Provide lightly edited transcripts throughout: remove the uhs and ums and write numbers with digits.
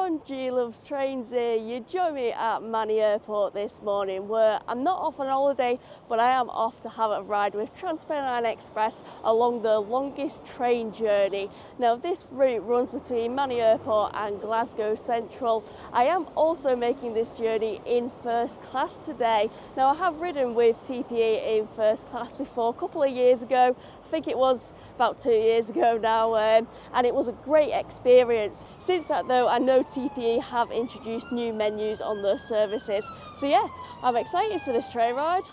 everyone, G loves trains here. You join me at Manny Airport this morning where I'm not off on holiday, but I am off to have a ride with Transpennine Express along the longest train journey. Now this route runs between Manny Airport and Glasgow Central. I am also making this journey in first class today. Now I have ridden with TPE in first class before a couple of years ago. I think it was about 2 years ago now, and it was a great experience. Since that though, I know TPE have introduced new menus on their services. So yeah, I'm excited for this train ride.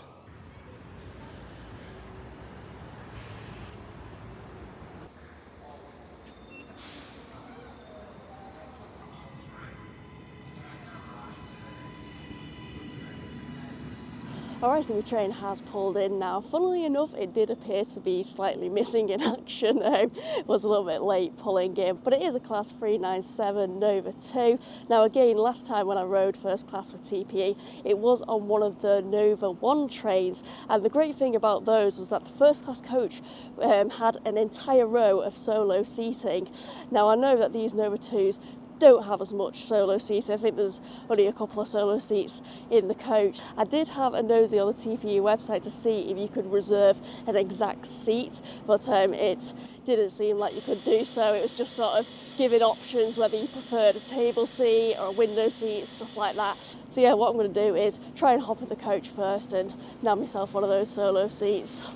Alright, so my train has pulled in now. Funnily enough, it did appear to be slightly missing in action. It was a little bit late pulling in, but it is a class 397 Nova 2. Now again, last time when I rode first class with TPE, it was on one of the Nova 1 trains. And the great thing about those was that the first class coach had an entire row of solo seating. Now I know that these Nova 2s don't have as much solo seats. I think there's only a couple of solo seats in the coach. I did have a nosy on the TPE website to see if you could reserve an exact seat, but it didn't seem like you could do so. It was just sort of giving options whether you preferred a table seat or a window seat, stuff like that. So yeah, what I'm going to do is try and hop in the coach first and nab myself one of those solo seats.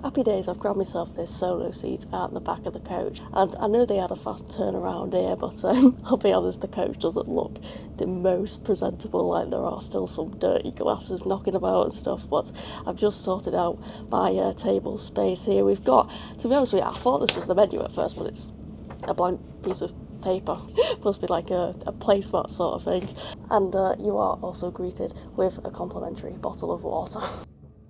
Happy days, I've grabbed myself this solo seat at the back of the coach, and I know they had a fast turnaround here, but I'll be honest, the coach doesn't look the most presentable. Like, there are still some dirty glasses knocking about and stuff, but I've just sorted out my table space here. We've got, to be honest with you, I thought this was the menu at first, but it's a blank piece of paper. Must be like a placemat sort of thing. And you are also greeted with a complimentary bottle of water.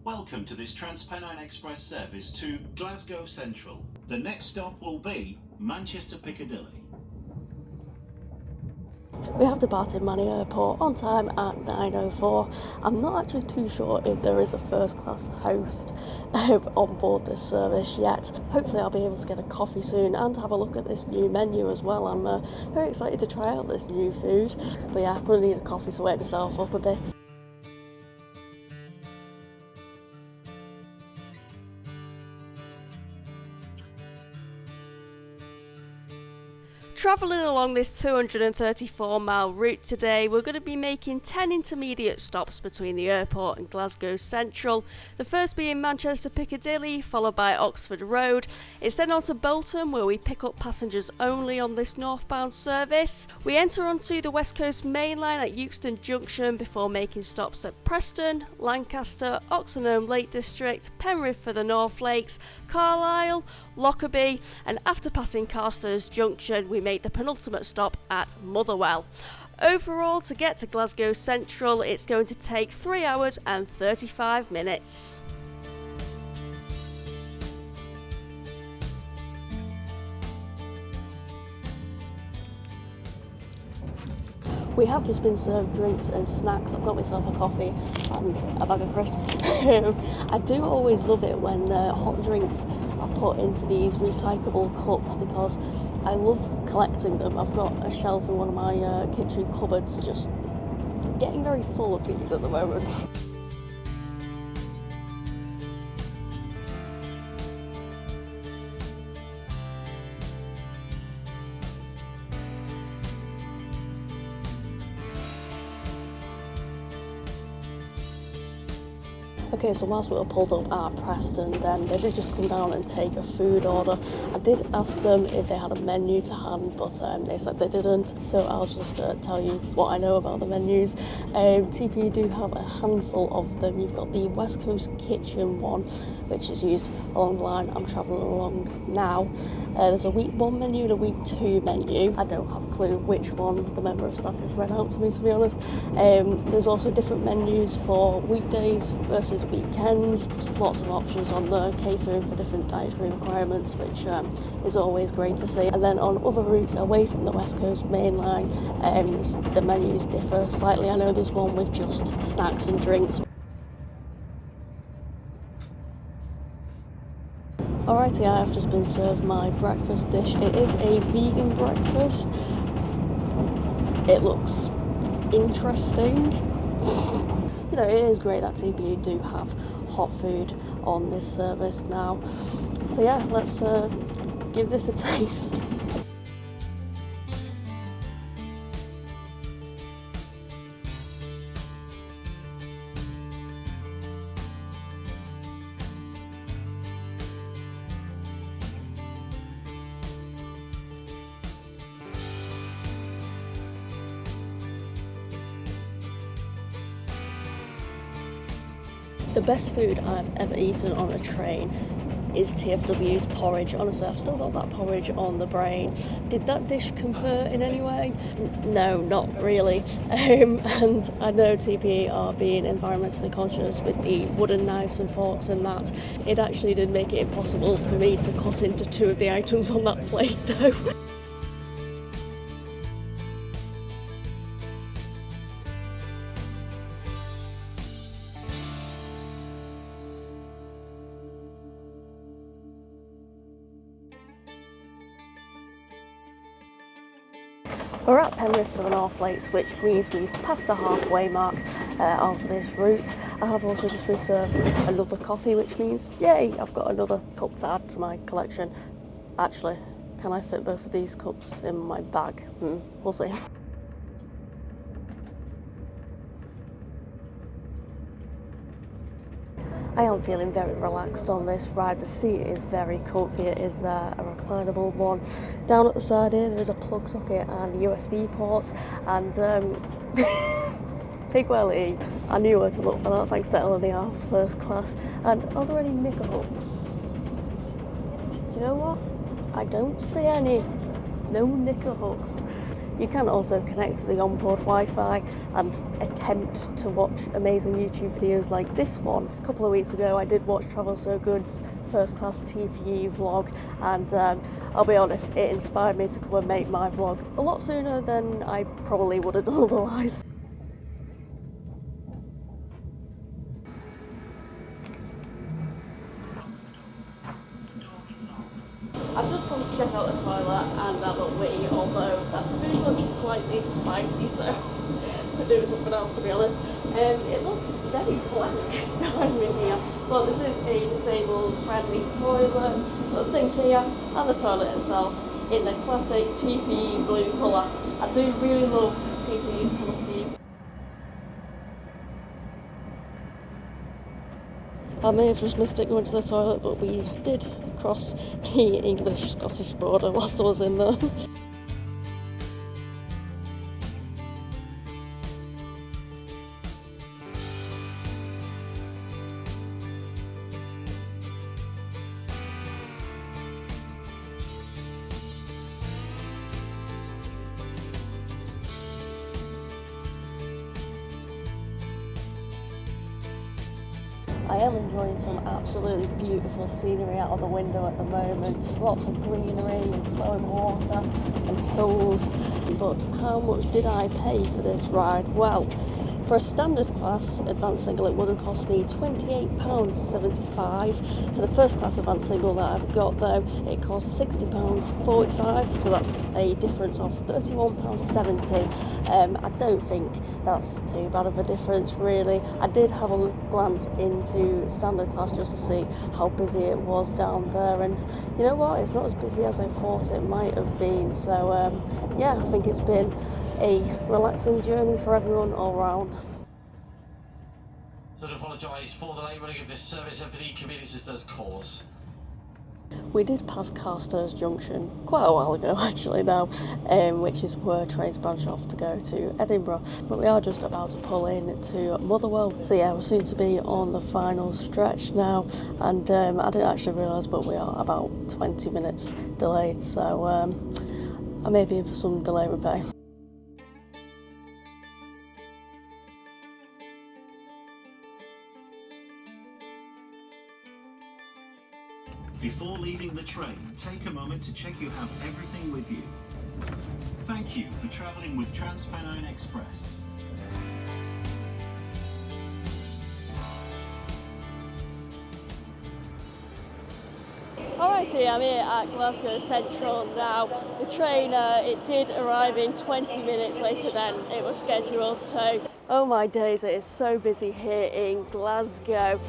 Welcome to this Transpennine Express service to Glasgow Central. The next stop will be Manchester Piccadilly. We have departed Manny Airport on time at 9:04. I'm not actually too sure if there is a first class host on board this service yet. Hopefully I'll be able to get a coffee soon and have a look at this new menu as well. I'm very excited to try out this new food. But yeah, I'm going to need a coffee to wake myself up a bit. Travelling along this 234-mile route today, we're going to be making 10 intermediate stops between the airport and Glasgow Central. The first being Manchester Piccadilly, followed by Oxford Road. It's then on to Bolton, where we pick up passengers only on this northbound service. We enter onto the West Coast Main Line at Eugstone Junction before making stops at Preston, Lancaster, Oxenholme Lake District, Penrith for the North Lakes, Carlisle, Lockerbie, and after passing Carstairs Junction, we make the penultimate stop at Motherwell. Overall, to get to Glasgow Central, it's going to take 3 hours and 35 minutes. We have just been served drinks and snacks. I've got myself a coffee and a bag of crisps. I do always love it when hot drinks are put into these recyclable cups because I love collecting them. I've got a shelf in one of my kitchen cupboards just getting very full of these at the moment. Okay, so whilst we were pulled up at Preston, then they did just come down and take a food order. I did ask them if they had a menu to hand, but they said they didn't, so I'll just tell you what I know about the menus. TPE do have a handful of them. You've got the West Coast Kitchen one, which is used along the line I'm travelling along now. There's a week 1 menu and a week 2 menu. I don't have a clue which one the member of staff has read out to me, to be honest. There's also different menus for weekdays versus weekends. There's lots of options on the catering for different dietary requirements, which is always great to see. And then on other routes away from the West Coast Main Line, the menus differ slightly. I know there's one with just snacks and drinks. Alrighty, I have just been served my breakfast dish. It is a vegan breakfast. It looks interesting. You know, it is great that TPE do have hot food on this service now. So yeah, let's give this a taste. The best food I've ever eaten on a train is TFW's porridge. Honestly, I've still got that porridge on the brain. Did that dish compare in any way? No, not really. And I know TPE are being environmentally conscious with the wooden knives and forks and that. It actually did make it impossible for me to cut into 2 of the items on that plate though. We're at Penrith for the North Lakes, which means we've passed the halfway mark of this route. I have also just been served another coffee, which means, yay, I've got another cup to add to my collection. Actually, can I fit both of these cups in my bag? We'll see. I am feeling very relaxed on this ride. The seat is very comfy. It is a reclinable one. Down at the side here there is a plug socket and USB port, and Big welly. I knew where to look for that thanks to Eleni House first class. And are there any knicker hooks? Do you know what? I don't see any. No knicker hooks. You can also connect to the onboard Wi-Fi and attempt to watch amazing YouTube videos like this one. A couple of weeks ago I did watch Travel So Good's first class TPE vlog, and I'll be honest, it inspired me to come and make my vlog a lot sooner than I probably would have done otherwise. I've just come to check out the toilet and have a wee, although that food was slightly spicy, so could do with something else to be honest. It looks very blank behind me here, but this is a disabled friendly toilet. Got a sink here and the toilet itself in the classic TPE blue colour. I do really love TPE's colour scheme. I may have just missed it going to the toilet, but we did cross the English-Scottish border whilst I was in there. I am enjoying some absolutely beautiful scenery out of the window at the moment. Lots of greenery and flowing water and hills. But how much did I pay for this ride? Well, for a standard class advanced single it would have cost me £28.75. For the first class advanced single that I've got though, it costs £60.45, so that's a difference of £31.70. I don't think that's too bad of a difference really. I did have a glance into standard class just to see how busy it was down there, and you know what, it's not as busy as I thought it might have been, so yeah, I think it's been a relaxing journey for everyone all round. So to apologise for the late running of this service and for the inconveniences does cause. We did pass Carstairs Junction quite a while ago actually now, which is where trains branch off to go to Edinburgh, but we are just about to pull in to Motherwell. So yeah, we're soon to be on the final stretch now, and I didn't actually realise, but we are about 20 minutes delayed, so I may be in for some delay repay. Before leaving the train, take a moment to check you have everything with you. Thank you for travelling with Transpennine Express. Alrighty, I'm here at Glasgow Central now. The train, it did arrive in 20 minutes later than it was scheduled, so oh my days, it is so busy here in Glasgow.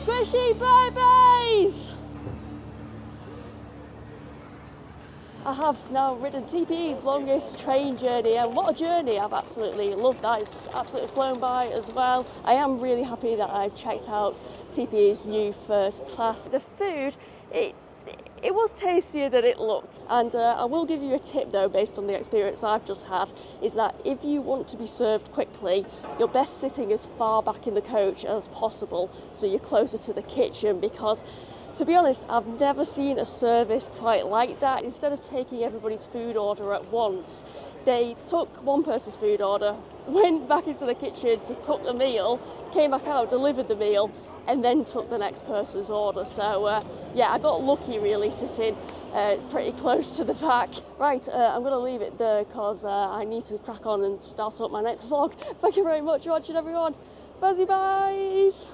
Squishy bye-byes! I have now ridden TPE's longest train journey, and what a journey. I've absolutely loved that. It's absolutely flown by as well. I am really happy that I've checked out TPE's new first class. The food, it was tastier than it looked, and I will give you a tip though, based on the experience I've just had, is that if you want to be served quickly, you're best sitting as far back in the coach as possible so you're closer to the kitchen, because to be honest, I've never seen a service quite like that. Instead of taking everybody's food order at once, they took one person's food order, went back into the kitchen to cook the meal, came back out, delivered the meal, and then took the next person's order. So yeah, I got lucky really, sitting pretty close to the back. Right, I'm going to leave it there because I need to crack on and start up my next vlog. Thank you very much for watching, everyone. Buzzy byes!